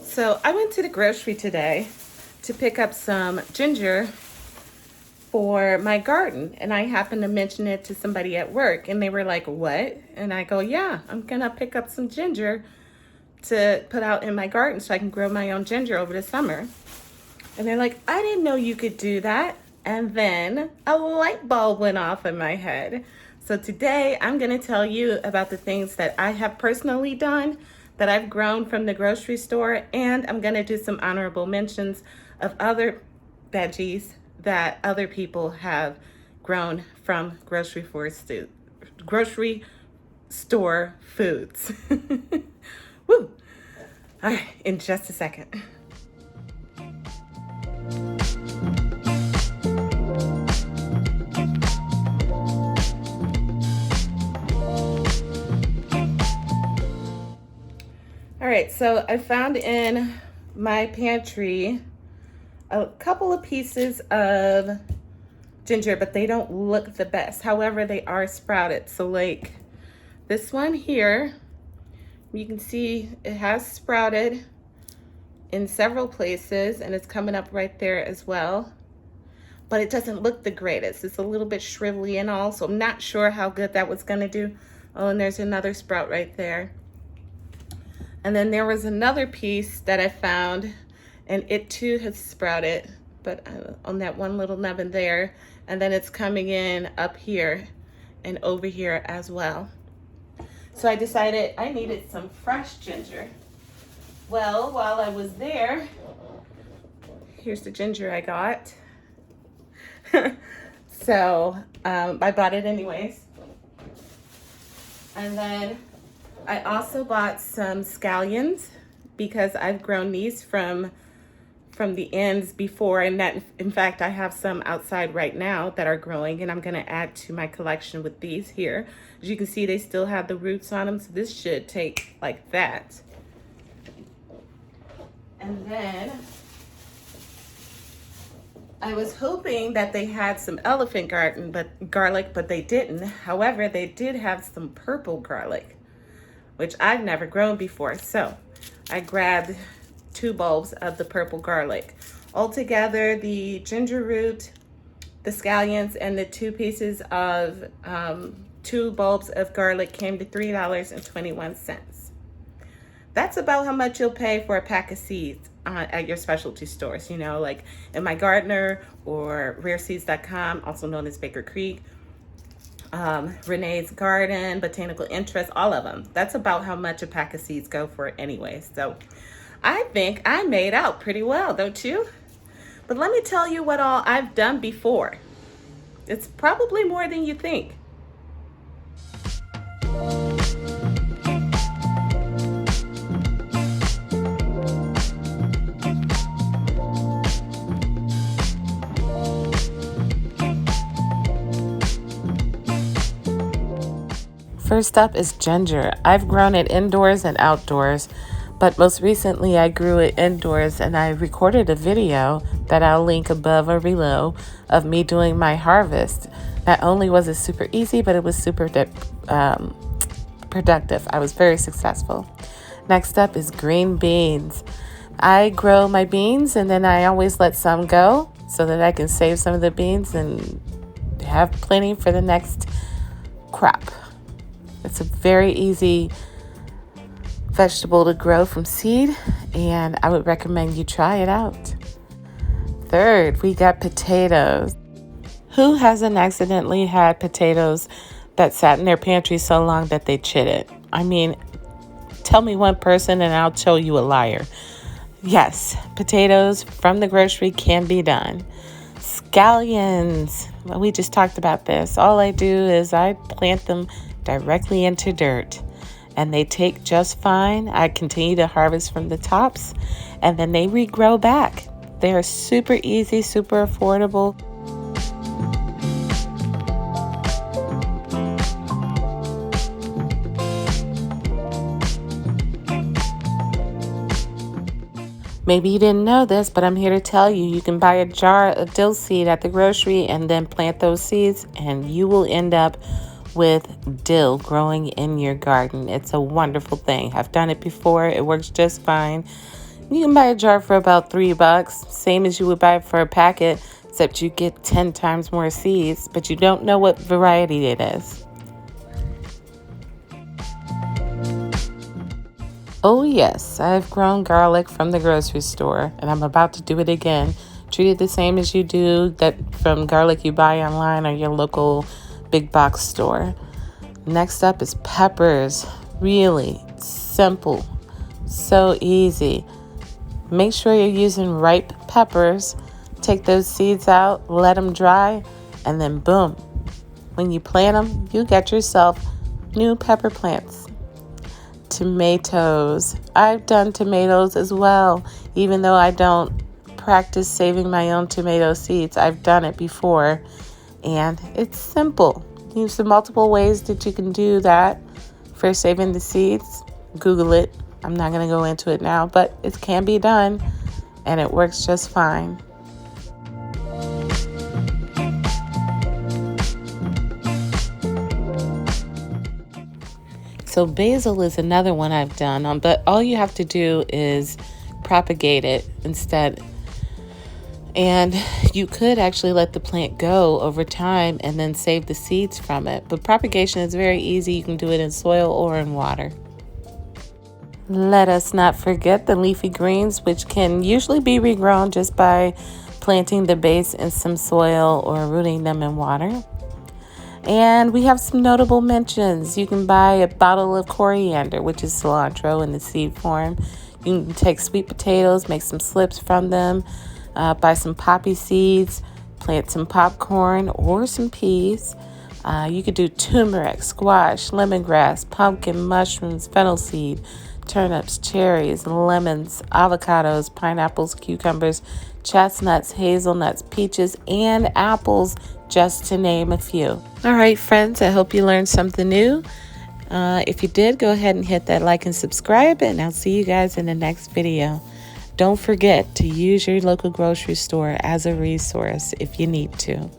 So I went to the grocery today to pick up some ginger for my garden, and I happened to mention it to somebody at work, and they were like, "What?" And I go, "Yeah, I'm gonna pick up some ginger to put out in my garden so I can grow my own ginger over the summer." And they're like, "I didn't know you could do that." And then a light bulb went off in my head. So today I'm going to tell you about the things that I have personally done that I've grown from the grocery store, and I'm going to do some honorable mentions of other veggies that other people have grown from grocery store foods. Woo! All right, in just a second. All right, so I found in my pantry a couple of pieces of ginger, but they don't look the best. However, they are sprouted. So like this one here, you can see it has sprouted in several places, and it's coming up right there as well. But it doesn't look the greatest. It's a little bit shrivelly and all, so I'm not sure how good that was gonna do. Oh, and there's another sprout right there. And then there was another piece that I found, and it too has sprouted, but on that one little nubbin there. And then it's coming in up here and over here as well. So I decided I needed some fresh ginger. Well, while I was there, here's the ginger I got. So I bought it anyways. And then I also bought some scallions because I've grown these from the ends before, and that in fact I have some outside right now that are growing, and I'm going to add to my collection with these here. As you can see, they still have the roots on them, so this should take like that. And then I was hoping that they had some elephant garlic, but they didn't. However, they did have some purple garlic, which I've never grown before. So I grabbed 2 bulbs of the purple garlic. Altogether, the ginger root, the scallions, and the 2 pieces of 2 bulbs of garlic came to $3.21. That's about how much you'll pay for a pack of seeds at your specialty stores, you know, like in My Gardener or rareseeds.com, also known as Baker Creek. Renee's Garden, Botanical Interest, all of them. That's about how much a pack of seeds go for anyway. So I think I made out pretty well, don't you? But let me tell you what all I've done before. It's probably more than you think. First up is ginger. I've grown it indoors and outdoors, but most recently I grew it indoors, and I recorded a video that I'll link above or below of me doing my harvest. Not only was it super easy, but it was super productive. I was very successful. Next up is green beans. I grow my beans, and then I always let some go so that I can save some of the beans and have plenty for the next crop. It's a very easy vegetable to grow from seed, and I would recommend you try it out. Third, we got potatoes. Who hasn't accidentally had potatoes that sat in their pantry so long that they chitted? I mean, tell me one person and I'll show you a liar. Yes, potatoes from the grocery can be done. Scallions. Well, we just talked about this. All I do is I plant them directly into dirt, and they take just fine. I continue to harvest from the tops, and then they regrow back. They're super easy, super affordable. Maybe you didn't know this, but I'm here to tell you, you can buy a jar of dill seed at the grocery and then plant those seeds, and you will end up with dill growing in your garden. It's a wonderful thing. I've done it before. It works just fine. You can buy a jar for about $3, same as you would buy for a packet, except you get 10 times more seeds, but you don't know what variety it is. Oh yes, I've grown garlic from the grocery store, and I'm about to do it again. Treat it the same as you do that from garlic you buy online or your local big box store. Next up is peppers. Really simple, so easy. Make sure you're using ripe peppers. Take those seeds out, let them dry, and then boom. When you plant them, you get yourself new pepper plants. Tomatoes. I've done tomatoes as well. Even though I don't practice saving my own tomato seeds, I've done it before. And it's simple. There's multiple ways that you can do that for saving the seeds. Google it. I'm not going to go into it now, but it can be done and it works just fine. So basil is another one I've done, but all you have to do is propagate it instead. And you could actually let the plant go over time and then save the seeds from it. But propagation is very easy. You can do it in soil or in water. Let us not forget the leafy greens, which can usually be regrown just by planting the base in some soil or rooting them in water. And we have some notable mentions. You can buy a bottle of coriander, which is cilantro in the seed form. You can take sweet potatoes, make some slips from them, buy some poppy seeds, plant some popcorn or some peas. You could do turmeric, squash, lemongrass, pumpkin, mushrooms, fennel seed, turnips, cherries, lemons, avocados, pineapples, cucumbers, chestnuts, hazelnuts, peaches, and apples, just to name a few. All right, friends, I hope you learned something new. If you did, go ahead and hit that like and subscribe, and I'll see you guys in the next video. Don't forget to use your local grocery store as a resource if you need to.